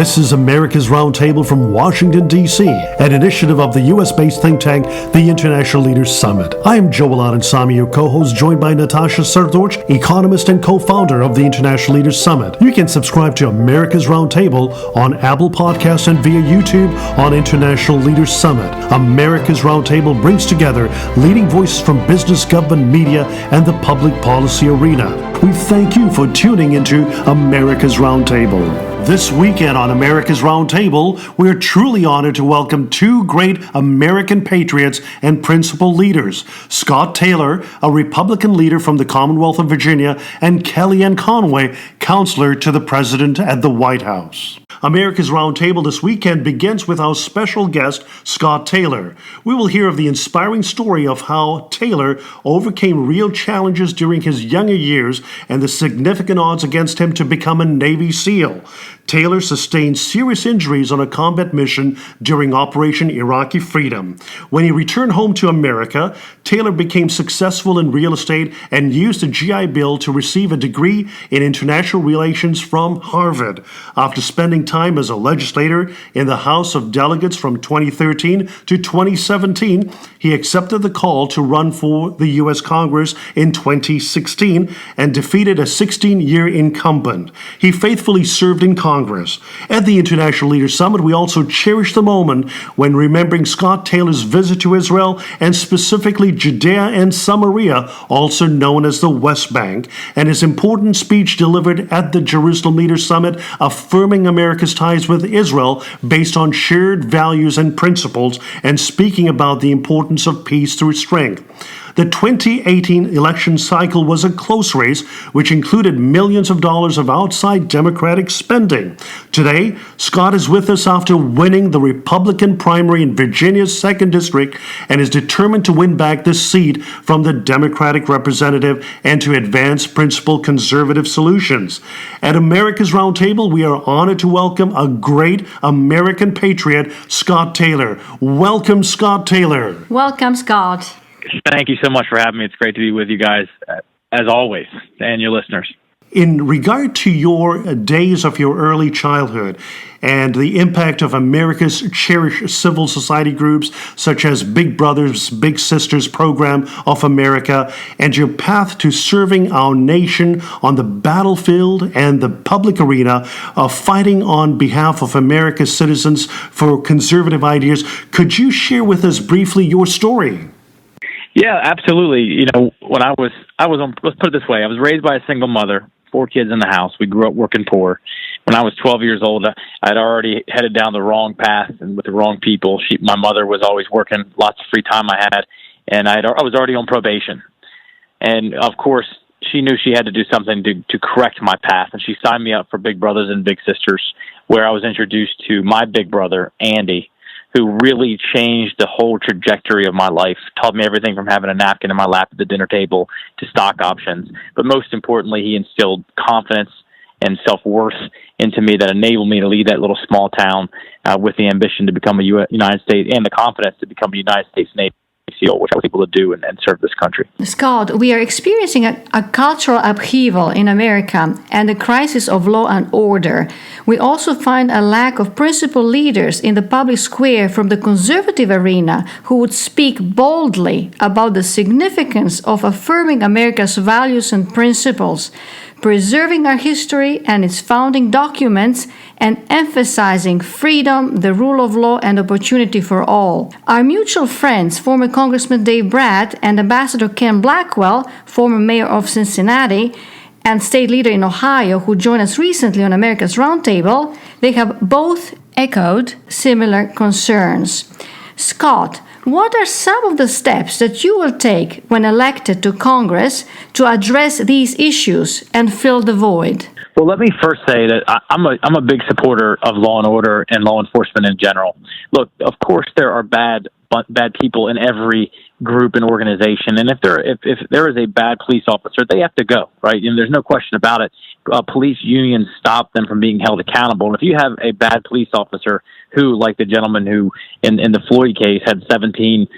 This is America's Roundtable from Washington, D.C., an initiative of the U.S.-based think tank, the International Leaders Summit. I am Joel Sami, your co-host, joined by Natasha Srdoc, economist and co-founder of the International Leaders Summit. You can subscribe to America's Roundtable on Apple Podcasts and via YouTube on International Leaders Summit. America's Roundtable brings together leading voices from business, government, media, and the public policy arena. We thank you for tuning into America's Roundtable. This weekend on America's Roundtable, we're truly honored to welcome two great American patriots and principal leaders, Scott Taylor, a Republican leader from the Commonwealth of Virginia, and Kellyanne Conway, counselor to the President at the White House. America's Roundtable this weekend begins with our special guest, Scott Taylor. We will hear of the inspiring story of how Taylor overcame real challenges during his younger years and the significant odds against him to become a Navy SEAL. Taylor sustained serious injuries on a combat mission during Operation Iraqi Freedom. When he returned home to America, Taylor became successful in real estate and used a GI Bill to receive a degree in international relations from Harvard. After spending time as a legislator in the House of Delegates from 2013 to 2017, he accepted the call to run for the U.S. Congress in 2016 and defeated a 16-year incumbent. He faithfully served in Congress. At the International Leaders Summit, we also cherish the moment when remembering Scott Taylor's visit to Israel and specifically Judea and Samaria, also known as the West Bank, and his important speech delivered at the Jerusalem Leaders Summit, affirming America's ties with Israel based on shared values and principles, and speaking about the importance of peace through strength. The 2018 election cycle was a close race, which included millions of dollars of outside Democratic spending. Today, Scott is with us after winning the Republican primary in Virginia's 2nd District and is determined to win back the seat from the Democratic representative and to advance principled conservative solutions. At America's Roundtable, we are honored to welcome a great American patriot, Scott Taylor. Welcome, Scott Taylor. Welcome, Scott. Thank you so much for having me. It's great to be with you guys, as always, and your listeners. In regard to your days of your early childhood and the impact of America's cherished civil society groups such as Big Brothers, Big Sisters Program of America, and your path to serving our nation on the battlefield and the public arena of fighting on behalf of America's citizens for conservative ideas, could you share with us briefly your story? Yeah, absolutely. You know, when I was on, let's put it this way, I was raised by a single mother, 4 kids in the house. We grew up working poor. When I was 12 years old, I'd already headed down the wrong path and with the wrong people. My mother was always working, lots of free time I had, and I was already on probation. And of course, she knew she had to do something to correct my path, and she signed me up for Big Brothers and Big Sisters, where I was introduced to my big brother, Andy, who really changed the whole trajectory of my life, taught me everything from having a napkin in my lap at the dinner table to stock options. But most importantly, he instilled confidence and self-worth into me that enabled me to lead that little small town with the ambition to become a United States and the confidence to become a United States Navy SEAL, which I was able to do and serve this country. Scott, we are experiencing a cultural upheaval in America and a crisis of law and order. We also find a lack of principled leaders in the public square from the conservative arena who would speak boldly about the significance of affirming America's values and principles, preserving our history and its founding documents, and emphasizing freedom, the rule of law, and opportunity for all. Our mutual friends, former Congressman Dave Brat and Ambassador Ken Blackwell, former mayor of Cincinnati, and state leader in Ohio, who joined us recently on America's Roundtable, they have both echoed similar concerns. Scott, what are some of the steps that you will take when elected to Congress to address these issues and fill the void? Well, let me first say that I'm a big supporter of law and order and law enforcement in general. Look, of course, there are bad people in every group and organization, and if there is a bad police officer, they have to go, right? And there's no question about it. Police unions stop them from being held accountable. And if you have a bad police officer who, like the gentleman who in the Floyd case had 17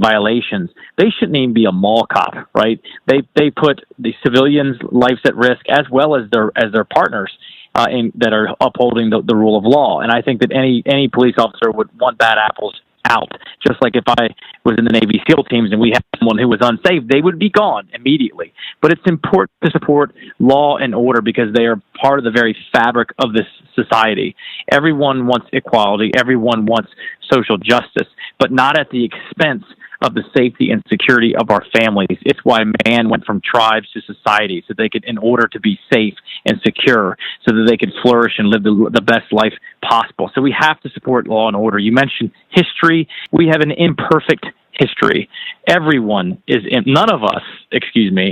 violations, they shouldn't even be a mall cop, right? They put the civilians' lives at risk as well as their partners. that are upholding the rule of law. And I think that any police officer would want bad apples out. Just like if I was in the Navy SEAL teams and we had someone who was unsafe, they would be gone immediately. But it's important to support law and order because they are part of the very fabric of this society. Everyone wants equality. Everyone wants social justice, but not at the expense of the safety and security of our families. It's why man went from tribes to society, so they could, in order to be safe and secure, so that they could flourish and live the best life possible. So we have to support law and order. You mentioned history. We have an imperfect history. None of us,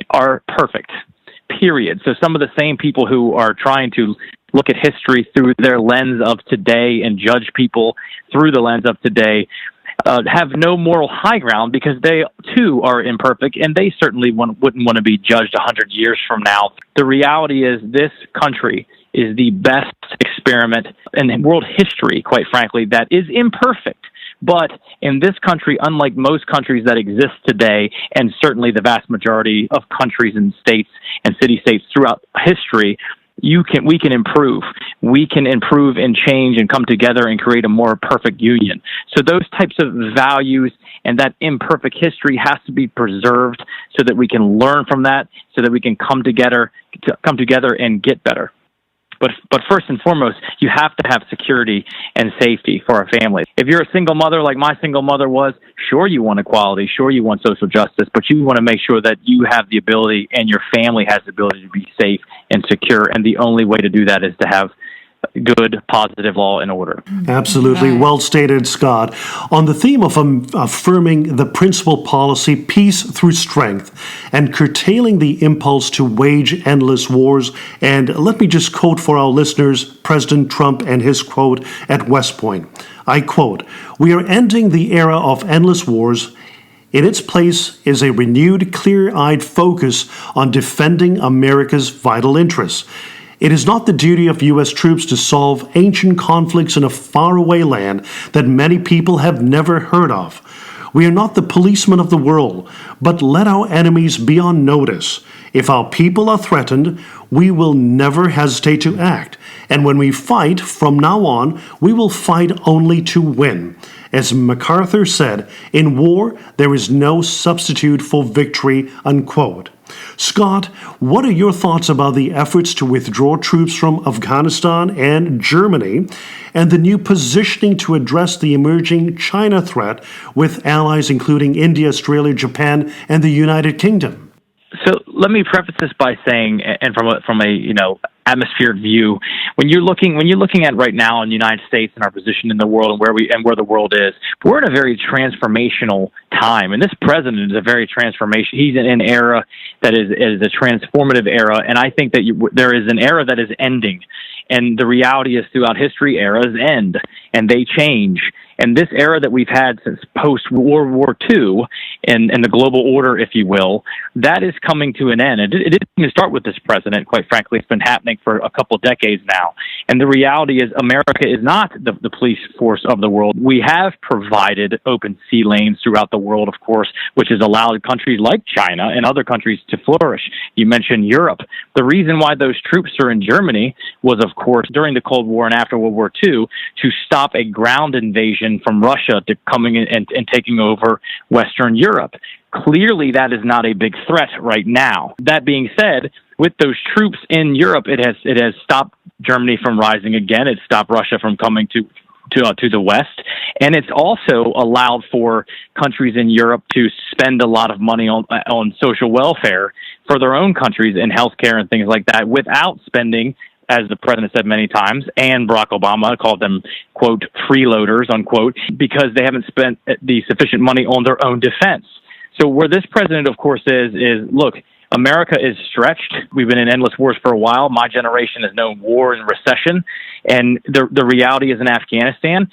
are perfect, period. So some of the same people who are trying to look at history through their lens of today and judge people through the lens of today have no moral high ground because they, too, are imperfect, and they certainly wouldn't want to be judged 100 years from now. The reality is this country is the best experiment in world history, quite frankly, that is imperfect. But in this country, unlike most countries that exist today, and certainly the vast majority of countries and states and city-states throughout history, we can improve. We can improve and change and come together and create a more perfect union. So those types of values and that imperfect history has to be preserved so that we can learn from that, so that we can come together and get better. But first and foremost, you have to have security and safety for our families. If you're a single mother like my single mother was, sure you want equality, sure you want social justice, but you want to make sure that you have the ability and your family has the ability to be safe and secure. And the only way to do that is to have good, positive law and order. Absolutely. Well stated, Scott. On the theme of affirming the principal policy, peace through strength, and curtailing the impulse to wage endless wars, and let me just quote for our listeners President Trump and his quote at West Point. I quote, "We are ending the era of endless wars. In its place is a renewed, clear-eyed focus on defending America's vital interests. It is not the duty of U.S. troops to solve ancient conflicts in a faraway land that many people have never heard of. We are not the policemen of the world, but let our enemies be on notice. If our people are threatened, we will never hesitate to act. And when we fight, from now on, we will fight only to win. As MacArthur said, in war, there is no substitute for victory," unquote. Scott, what are your thoughts about the efforts to withdraw troops from Afghanistan and Germany, and the new positioning to address the emerging China threat with allies including India, Australia, Japan, and the United Kingdom? So let me preface this by saying, and from a atmospheric view, when you're looking at right now in the United States and our position in the world and where the world is, we're in a very transformational time, and this president is a very transformation. He's in an era that is a transformative era, and I think that there is an era that is ending, and the reality is throughout history, eras end and they change. And this era that we've had since post-World War II and the global order, if you will, that is coming to an end. It didn't even start with this president, quite frankly. It's been happening for a couple of decades now. And the reality is America is not the police force of the world. We have provided open sea lanes throughout the world, of course, which has allowed countries like China and other countries to flourish. You mentioned Europe. The reason why those troops are in Germany was, of course, during the Cold War and after World War II, to stop a ground invasion from Russia to coming in and taking over Western Europe. Clearly, that is not a big threat right now. That being said, with those troops in Europe, it has stopped Germany from rising again. It stopped Russia from coming to the West, and it's also allowed for countries in Europe to spend a lot of money on social welfare for their own countries and healthcare and things like that without spending, as the president said many times, and Barack Obama called them, quote, freeloaders, unquote, because they haven't spent the sufficient money on their own defense. So where this president, of course, is look, America is stretched. We've been in endless wars for a while. My generation has known war and recession. And the reality is in Afghanistan,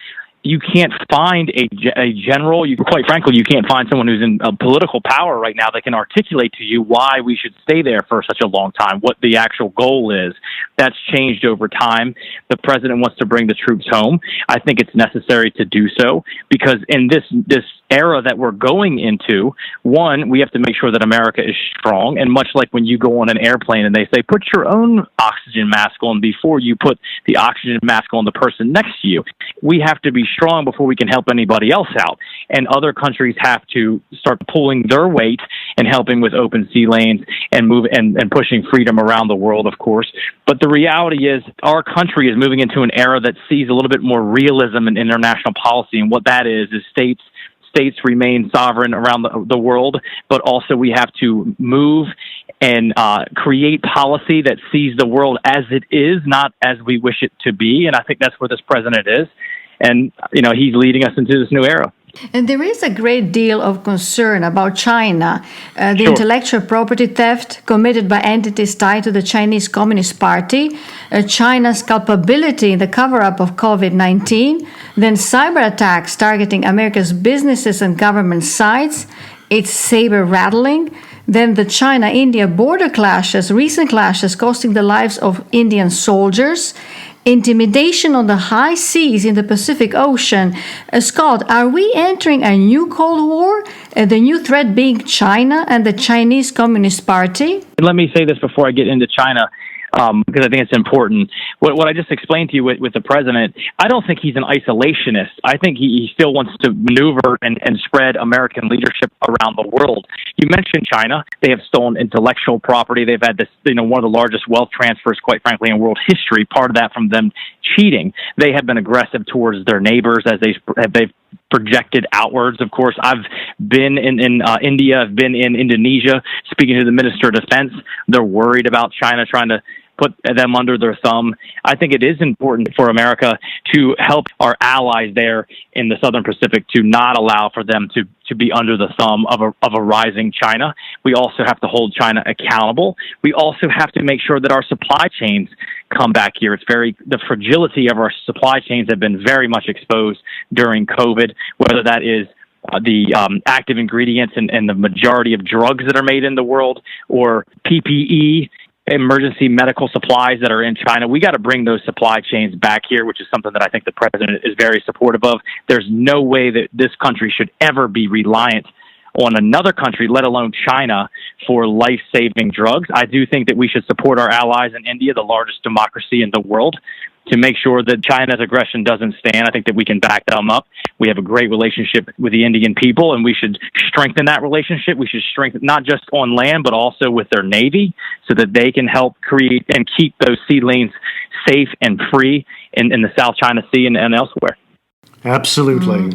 you can't find a general. Quite frankly, you can't find someone who's in political power right now that can articulate to you why we should stay there for such a long time, what the actual goal is. That's changed over time. The president wants to bring the troops home. I think it's necessary to do so because in this era that we're going into, one, we have to make sure that America is strong. And much like when you go on an airplane and they say, put your own oxygen mask on before you put the oxygen mask on the person next to you, we have to be strong before we can help anybody else out. And other countries have to start pulling their weight and helping with open sea lanes and and pushing freedom around the world, of course. But the reality is our country is moving into an era that sees a little bit more realism in international policy. And what that is states remain sovereign around the world, but also we have to move and create policy that sees the world as it is, not as we wish it to be. And I think that's where this president is. And, he's leading us into this new era. And there is a great deal of concern about China, the Sure. intellectual property theft committed by entities tied to the Chinese Communist Party, China's culpability in the cover-up of COVID-19, then cyber attacks targeting America's businesses and government sites, its saber rattling, then the China-India border clashes, recent clashes costing the lives of Indian soldiers, intimidation on the high seas in the Pacific Ocean. Scott, are we entering a new Cold War? The new threat being China and the Chinese Communist Party? Let me say this before I get into China, because I think it's important. What I just explained to you with the president, I don't think he's an isolationist. I think he still wants to maneuver and spread American leadership around the world. You mentioned China. They have stolen intellectual property. They've had this, one of the largest wealth transfers, quite frankly, in world history. Part of that from them cheating. They have been aggressive towards their neighbors as they've projected outwards. Of course, I've been in India. I've been in Indonesia speaking to the Minister of Defense. They're worried about China trying to put them under their thumb. I think it is important for America to help our allies there in the Southern Pacific to not allow for them to be under the thumb of a rising China. We also have to hold China accountable. We also have to make sure that our supply chains come back here. The fragility of our supply chains have been very much exposed during COVID, whether that is the active ingredients and the majority of drugs that are made in the world, or PPE, emergency medical supplies that are in China. We got to bring those supply chains back here, which is something that I think the president is very supportive of. There's no way that this country should ever be reliant on another country, let alone China, for life-saving drugs. I do think that we should support our allies in India, the largest democracy in the world, to make sure that China's aggression doesn't stand. I think that we can back them up. We have a great relationship with the Indian people, and we should strengthen that relationship. We should strengthen not just on land, but also with their Navy, so that they can help create and keep those sea lanes safe and free in the South China Sea and elsewhere. Absolutely.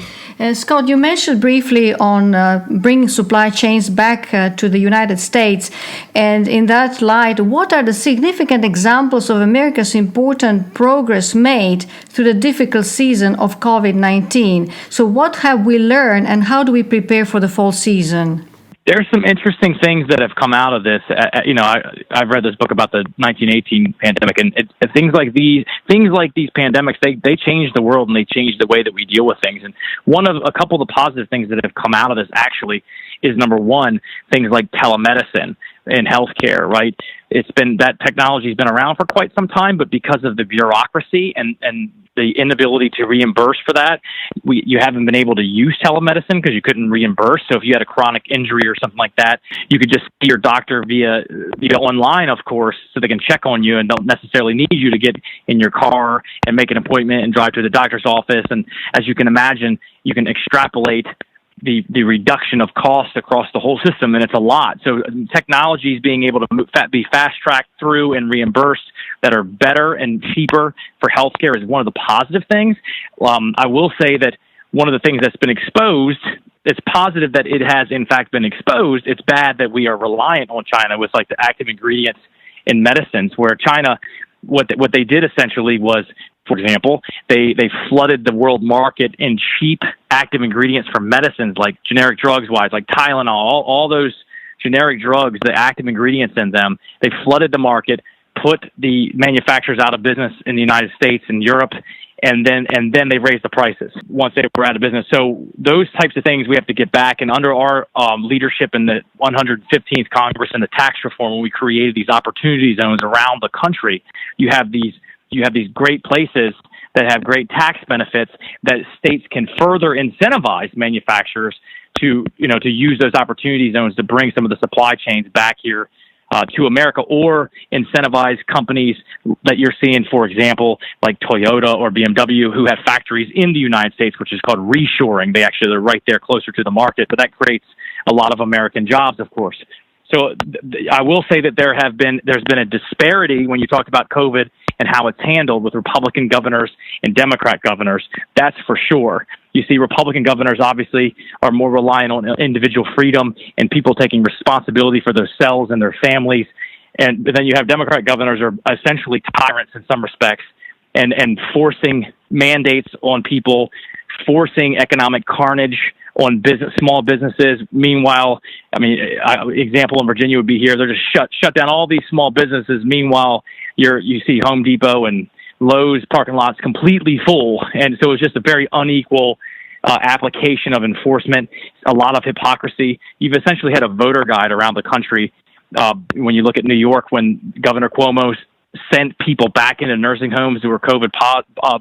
Scott, you mentioned briefly on bringing supply chains back to the United States. And in that light, what are the significant examples of America's important progress made through the difficult season of COVID-19? So what have we learned and how do we prepare for the fall season? There's some interesting things that have come out of this. I've read this book about the 1918 pandemic, and things like these pandemics, they change the world and they change the way that we deal with things. And a couple of the positive things that have come out of this actually is, number one, things like telemedicine in healthcare, right? That technology's been around for quite some time, but because of the bureaucracy and the inability to reimburse for that, you haven't been able to use telemedicine because you couldn't reimburse. So if you had a chronic injury or something like that, you could just see your doctor via online, of course, so they can check on you and don't necessarily need you to get in your car and make an appointment and drive to the doctor's office. And as you can imagine, you can extrapolate the reduction of cost across the whole system, and it's a lot. So technology is being able to be fast-tracked through and reimbursed that are better and cheaper for healthcare is one of the positive things. I will say that one of the things that's been exposed, it's positive that it has in fact been exposed. It's bad that we are reliant on China with like the active ingredients in medicines, where China, what they did essentially was, for example, they flooded the world market in cheap active ingredients for medicines, like generic drugs wise, like Tylenol, all those generic drugs, the active ingredients in them. They flooded the market, put the manufacturers out of business in the United States and Europe, and then they raised the prices once they were out of business. So those types of things we have to get back. And under our leadership in the 115th Congress and the tax reform, when we created these opportunity zones around the country, you have these great places that have great tax benefits that states can further incentivize manufacturers to use those opportunity zones to bring some of the supply chains back here to America, or incentivize companies that you're seeing, for example, like Toyota or BMW, who have factories in the United States, which is called reshoring. They're right there closer to the market, but that creates a lot of American jobs, of course. So I will say that there's been a disparity when you talk about COVID and how it's handled with Republican governors and Democrat governors. That's for sure. You see, Republican governors obviously are more reliant on individual freedom and people taking responsibility for themselves and their families. But then you have Democrat governors who are essentially tyrants in some respects and forcing mandates on people, forcing economic carnage on small businesses. Meanwhile, example in Virginia would be here. They're just shut down all these small businesses. Meanwhile, you see Home Depot and Lowe's parking lots completely full. And so it's just a very unequal application of enforcement, a lot of hypocrisy. You've essentially had a voter guide around the country. When you look at New York, when Governor Cuomo sent people back into nursing homes who were COVID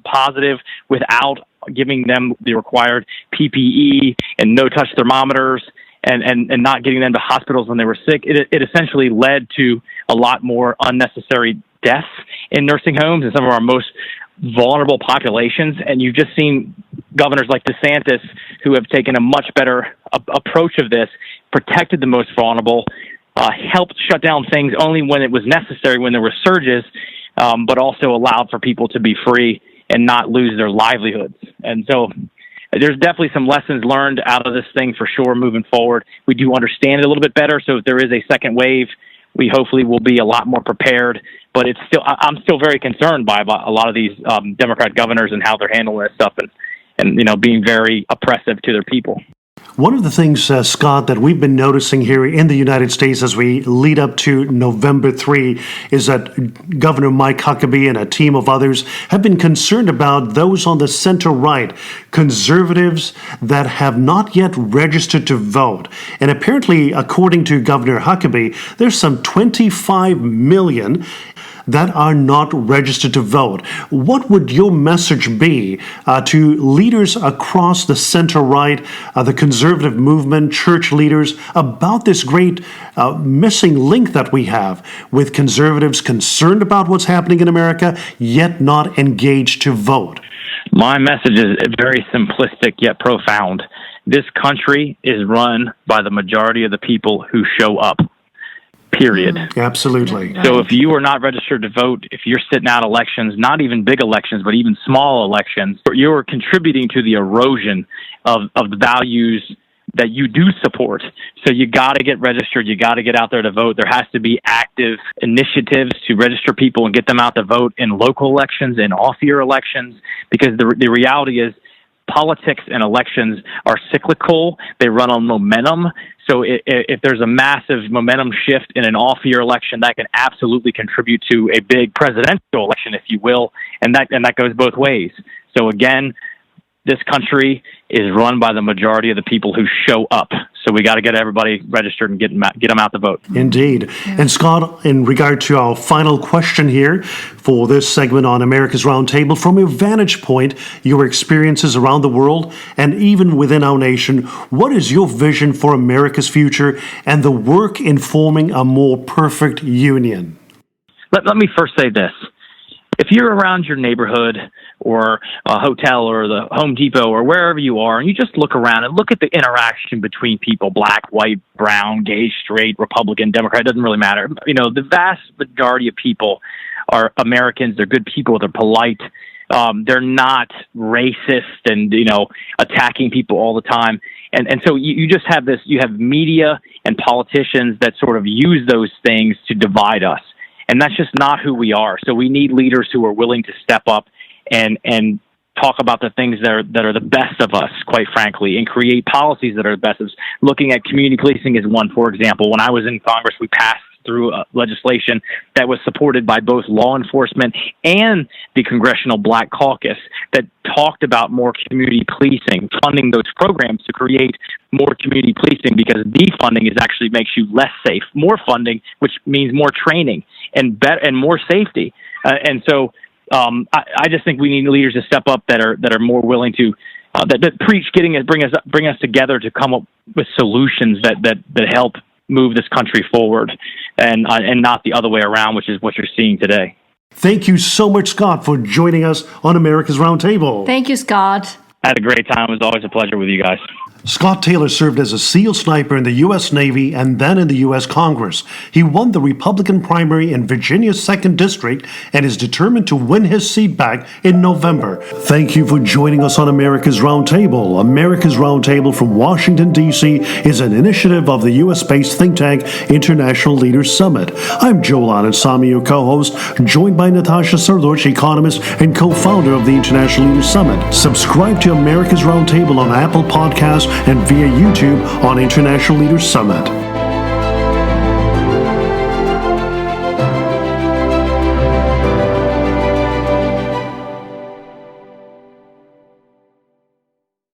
positive without giving them the required PPE and no-touch thermometers, and not getting them to hospitals when they were sick, it essentially led to a lot more unnecessary deaths in nursing homes and some of our most vulnerable populations. And you've just seen governors like DeSantis, who have taken a much better approach of this, protected the most vulnerable, helped shut down things only when it was necessary, when there were surges, but also allowed for people to be free and not lose their livelihoods. And so there's definitely some lessons learned out of this thing for sure moving forward. We do understand it a little bit better. So if there is a second wave, we hopefully will be a lot more prepared. But I'm still very concerned by a lot of these Democrat governors and how they're handling this stuff and being very oppressive to their people. One of the things, Scott, that we've been noticing here in the United States as we lead up to November 3 is that Governor Mike Huckabee and a team of others have been concerned about those on the center-right, conservatives that have not yet registered to vote. And apparently, according to Governor Huckabee, there's some 25 million that are not registered to vote. What would your message be to leaders across the center-right, the conservative movement, church leaders, about this great missing link that we have with conservatives concerned about what's happening in America, yet not engaged to vote? My message is very simplistic yet profound. This country is run by the majority of the people who show up. Period. Absolutely. So if you are not registered to vote, if you're sitting out elections, not even big elections, but even small elections, you're contributing to the erosion of the values that you do support. So you got to get registered. You got to get out there to vote. There has to be active initiatives to register people and get them out to vote in local elections and off-year elections, because the reality is politics and elections are cyclical. They run on momentum. So if there's a massive momentum shift in an off-year election, that can absolutely contribute to a big presidential election, if you will, and that goes both ways. So again, this country is run by the majority of the people who show up. So we got to get everybody registered and get them out to vote. Indeed. And Scott, in regard to our final question here for this segment on America's Roundtable, from your vantage point, your experiences around the world, and even within our nation, what is your vision for America's future and the work in forming a more perfect union? Let me first say this. If you're around your neighborhood or a hotel or the Home Depot or wherever you are, and you just look around and look at the interaction between people, black, white, brown, gay, straight, Republican, Democrat, it doesn't really matter. The vast majority of people are Americans. They're good people. They're polite. They're not racist and, attacking people all the time. And so you just have this, you have media and politicians that sort of use those things to divide us. And that's just not who we are. So we need leaders who are willing to step up and talk about the things that are the best of us, quite frankly, and create policies that are the best of us. Looking at community policing is one, for example. When I was in Congress, we passed through legislation that was supported by both law enforcement and the Congressional Black Caucus that talked about more community policing, funding those programs to create more community policing, because defunding actually makes you less safe. More funding, which means more training and more safety. And so I just think we need leaders to step up that are more willing to that preach bring us together to come up with solutions that help move this country forward, and not the other way around, which is what you're seeing today. Thank you so much, Scott, for joining us on America's Roundtable. Thank you, Scott. I had a great time. It was always a pleasure with you guys. Scott Taylor served as a SEAL sniper in the U.S. Navy and then in the U.S. Congress. He won the Republican primary in Virginia's 2nd District and is determined to win his seat back in November. Thank you for joining us on America's Roundtable. America's Roundtable from Washington, D.C. is an initiative of the U.S.-based think tank International Leaders Summit. I'm Joel Anand, your co-host, joined by Natasha Srdoc, economist and co-founder of the International Leaders Summit. Subscribe to America's Roundtable on Apple Podcasts and via YouTube on International Leaders Summit.